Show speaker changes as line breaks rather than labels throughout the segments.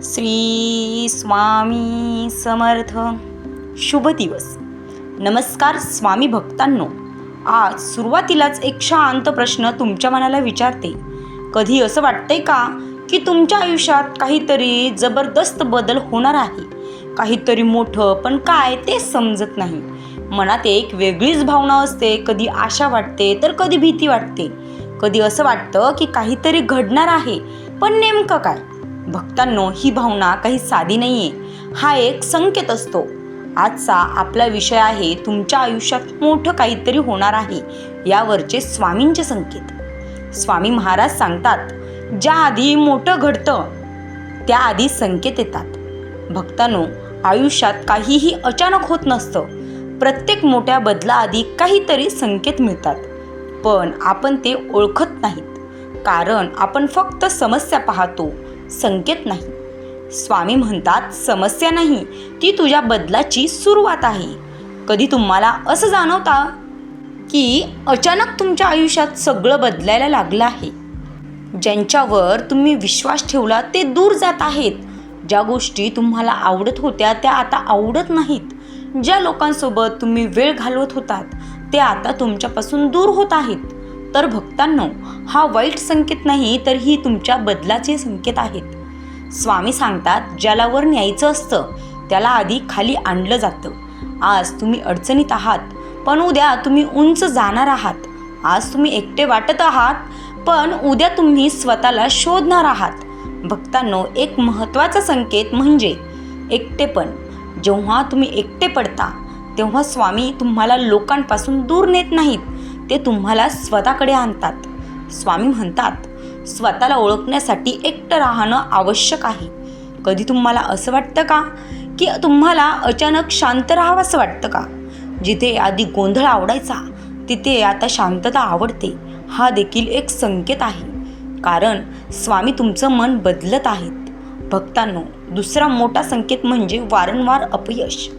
श्री स्वामी समर्थ. शुभ दिवस. नमस्कार स्वामी भक्तांनो. आज सुरुवातीलाच एक शांत प्रश्न तुमच्या मनाला विचारते. कधी असं वाटतंय का की तुमच्या आयुष्यात काहीतरी जबरदस्त बदल होणार आहे? काहीतरी मोठं, पण काय ते समजत नाही. मनात एक वेगळीच भावना असते. कधी आशा वाटते तर कधी भीती वाटते. कधी असं वाटतं की काहीतरी घडणार आहे, पण नेमकं काय? भक्तांनो, ही भावना काही साधी नाहीये. हा एक संकेत असतो. आजचा आपला विषय आहे तुमच्या आयुष्यात मोठं काहीतरी होणार आहे यावरचे स्वामींचे संकेत. स्वामी महाराज सांगतात, ज्या आधी मोठं घडतं त्याआधी संकेत येतात. भक्तांनो, आयुष्यात काहीही अचानक होत नसतं. प्रत्येक मोठ्या बदलाआधी काहीतरी संकेत मिळतात, पण आपण ते ओळखत नाहीत. कारण आपण फक्त समस्या पाहतो, संकेत नाही. स्वामी म्हणतात, समस्या नाही, ती तुझ्या बदलाची सुरुवात आहे. कधी तुम्हाला असं जाणवतं की अचानक तुमच्या आयुष्यात सगळं बदलायला लागलं आहे? ज्यांच्यावर तुम्ही विश्वास ठेवला ते दूर जात आहेत. ज्या गोष्टी तुम्हाला आवडत होत्या त्या आता आवडत नाहीत. ज्या लोकांसोबत तुम्ही वेळ घालवत होतात ते आता तुमच्यापासून दूर होत आहेत. तर भक्तांनो, हा वाईट संकेत नाही, तर ही तुमच्या बदलाचे संकेत आहेत. स्वामी सांगतात, ज्याला वर न्यायचं असतं त्याला आधी खाली आणलं जातं. आज तुम्ही अडचणीत आहात, पण उद्या तुम्ही उंच जाणार आहात. आज तुम्ही एकटे वाटत आहात, पण उद्या तुम्ही स्वतःला शोधणार आहात. भक्तांनो, एक महत्त्वाचा संकेत म्हणजे एकटेपण. जेव्हा तुम्ही एकटे पडता तेव्हा स्वामी तुम्हाला लोकांपासून दूर नेत नाहीत, ते तुम्हाला स्वतःकडे आणतात. स्वामी म्हणतात, स्वतःला ओळखण्यासाठी एकटं राहणं आवश्यक आहे. कधी तुम्हाला असं वाटतं का की तुम्हाला अचानक शांत राहावंसं वाटतं का? जिथे आधी गोंधळ आवडायचा तिथे आता शांतता आवडते. हा देखील एक संकेत आहे, कारण स्वामी तुमचं मन बदलत आहेत. भक्तांनो, दुसरा मोठा संकेत म्हणजे वारंवार अपयश.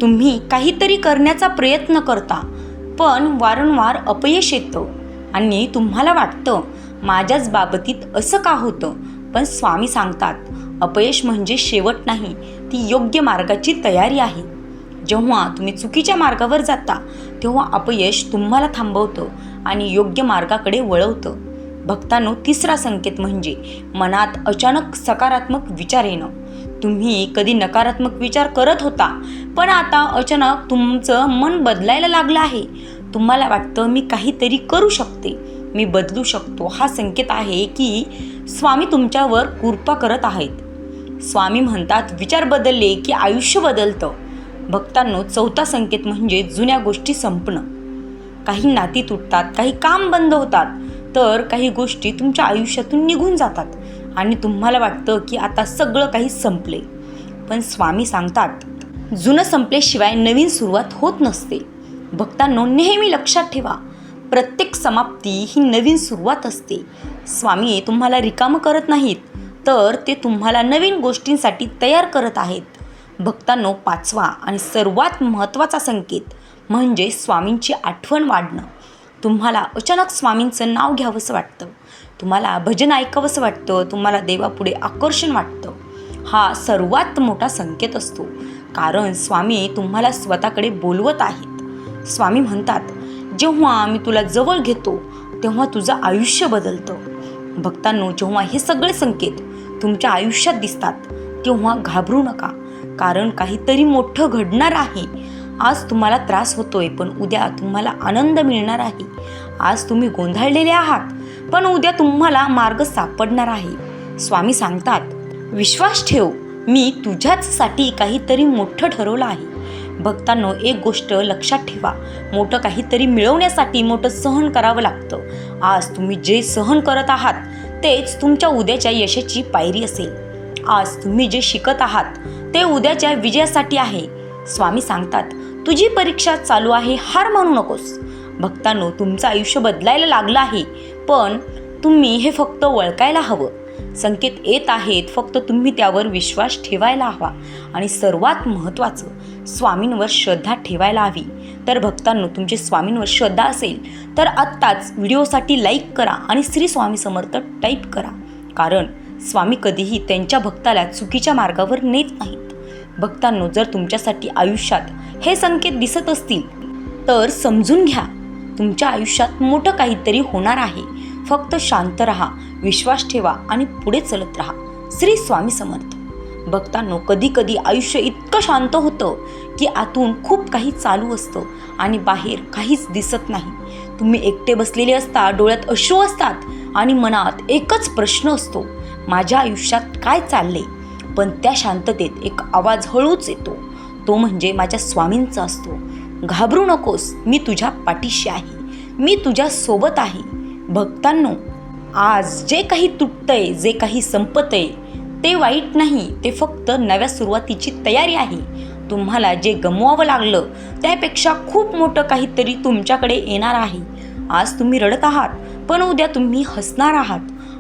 तुम्ही काहीतरी करण्याचा प्रयत्न करता, पण वारंवार अपयश येतं आणि तुम्हाला वाटतं, माझ्याच बाबतीत असं का होतं? पण स्वामी सांगतात, अपयश म्हणजे शेवट नाही, ती योग्य मार्गाची तयारी आहे. जेव्हा तुम्ही चुकीच्या मार्गावर जाता तेव्हा अपयश तुम्हाला थांबवतं आणि योग्य मार्गाकडे वळवतं. भक्तांनो, तिसरा संकेत म्हणजे मनात अचानक सकारात्मक विचार येणं. तुम्ही कधी नकारात्मक विचार करत होता, पण आता अचानक तुमचं मन बदलायला लागलं आहे. तुम्हाला वाटतं, मी काहीतरी करू शकते, मी बदलू शकतो. हा संकेत आहे की स्वामी तुमच्यावर कृपा करत आहेत. स्वामी म्हणतात, विचार बदलले की आयुष्य बदलतं. भक्तांनो, चौथा संकेत म्हणजे जुन्या गोष्टी संपणं. काही नाती तुटतात, काही काम बंद होतात, तर काही गोष्टी तुमच्या आयुष्यातून निघून जातात आणि तुम्हाला वाटतं की आता सगळं काही संपले. पण स्वामी सांगतात, जुनं संपल्याशिवाय नवीन सुरुवात होत नसते. भक्तांनो, नेहमी लक्षात ठेवा, प्रत्येक समाप्ती ही नवीन सुरुवात असते. स्वामी तुम्हाला रिकामं करत नाहीत, तर ते तुम्हाला नवीन गोष्टींसाठी तयार करत आहेत. भक्तांनो, पाचवा आणि सर्वात महत्त्वाचा संकेत म्हणजे स्वामींची आठवण वाढणं. तुम्हाला अचानक स्वामींचं नाव घ्यावंसं वाटतं, तुम्हाला भजन ऐकावंसं वाटतं, तुम्हाला देवापुढे आकर्षण वाटतं. हा सर्वात मोठा संकेत असतो, कारण स्वामी तुम्हाला स्वतःकडे बोलवत आहेत. स्वामी म्हणतात, जेव्हा मी तुला जवळ घेतो तेव्हा तुझं आयुष्य बदलतं. भक्तांनो, जेव्हा हे सगळे संकेत तुमच्या आयुष्यात दिसतात तेव्हा घाबरू नका, कारण काहीतरी मोठं घडणार आहे. आज तुम्हाला त्रास होतोय, पण उद्या तुम्हाला आनंद मिळणार आहे. आज तुम्ही गोंधळलेले आहात, पण उद्या तुम्हाला मार्ग सापडणार आहे. स्वामी सांगतात, विश्वास ठेव, मी तुझ्याचसाठी काहीतरी मोठं ठरवलं आहे. भक्तांनो, एक गोष्ट लक्षात ठेवा, मोठं काहीतरी मिळवण्यासाठी मोठं सहन करावं लागतं. आज तुम्ही जे सहन करत आहात तेच तुमच्या उद्याच्या यशाची पायरी असेल. आज तुम्ही जे शिकत आहात ते उद्याच्या विजयासाठी आहे. स्वामी सांगतात, तुझी परीक्षा चालू आहे, हार मानू नकोस. भक्तांनो, तुमचं आयुष्य बदलायला लागलं आहे, पण तुम्ही हे फक्त ओळखायला हवं. संकेत येत आहेत, फक्त तुम्ही त्यावर विश्वास ठेवायला हवा आणि सर्वात महत्त्वाचं, स्वामींवर श्रद्धा ठेवायला हवी. तर भक्तांनो, तुमची स्वामींवर श्रद्धा असेल तर आत्ताच व्हिडिओसाठी लाईक करा आणि श्री स्वामी समर्थ टाईप करा, कारण स्वामी कधीही त्यांच्या भक्ताला चुकीच्या मार्गावर नेत नाहीत. भक्तांनो, जर तुमच्यासाठी आयुष्यात हे संकेत दिसत असतील तर समजून घ्या, तुमच्या आयुष्यात मोठं काहीतरी होणार आहे. फक्त शांत राहा, विश्वास ठेवा आणि पुढे चलत राहा. श्री स्वामी समर्थ. भक्तांनो, कधी कधी आयुष्य इतकं शांत होतं की आतून खूप काही चालू असतं आणि बाहेर काहीच दिसत नाही. तुम्ही एकटे बसलेले असता, डोळ्यात अश्रू असतात आणि मनात एकच प्रश्न असतो, माझ्या आयुष्यात काय चालले? पण त्या शांततेत एक आवाज हळूच येतो, तो म्हणजे माझ्या स्वामींचा असतो. घाबरू नकोस, मी तुझ्या पाठीशी आहे, मी तुझ्या सोबत आहे. भक्तांनो, आज जे काही तुटतंय, जे काही संपतंय ते वाईट नाही, ते फक्त नव्या सुरुवातीची तयारी आहे. तुम्हाला जे गमवावं लागलं त्यापेक्षा खूप मोठं काहीतरी तुमच्याकडे येणार आहे. आज तुम्ही रडत आहात पण उद्या तुम्ही हसणार आहात.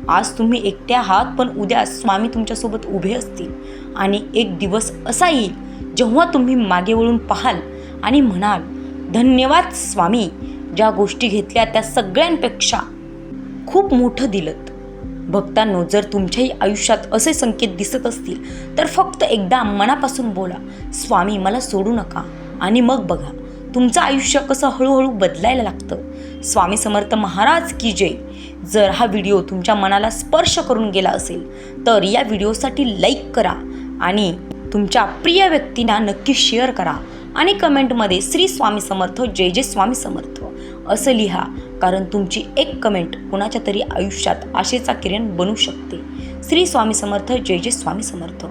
आज तुम्ही एकटे आहात पण उद्या स्वामी तुमच्यासोबत उभे असतील. आणि एक दिवस असा येईल जेव्हा तुम्ही मागे वळून पाहाल आणि म्हणाल, धन्यवाद स्वामी, ज्या गोष्टी घेतल्या त्या सगळ्यांपेक्षा खूप मोठं दिलंत. भक्तांनो, जर तुमच्याही आयुष्यात असे संकेत दिसत असतील तर फक्त एकदा मनापासून बोला, स्वामी मला सोडू नका, आणि मग बघा तुमचं आयुष्य कसं हळूहळू बदलायला लागतं. स्वामी समर्थ महाराज की जय. जर हा व्हिडिओ तुमच्या मनाला स्पर्श करून गेला असेल तर या व्हिडिओसाठी लाईक करा आणि तुमच्या प्रिय व्यक्तींना नक्की शेअर करा आणि कमेंटमध्ये श्री स्वामी समर्थ, जय जय स्वामी समर्थ असं लिहा, कारण तुमची एक कमेंट कोणाच्या तरी आयुष्यात आशेचा किरण बनू शकते. श्री स्वामी समर्थ, जय जय स्वामी समर्थ.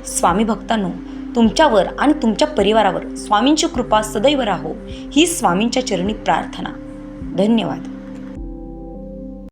स्वामी भक्तांनो, तुमच्यावर आणि तुमच्या परिवारावर स्वामींची कृपा सदैव राहो ही स्वामींच्या चरणी प्रार्थना. धन्यवाद.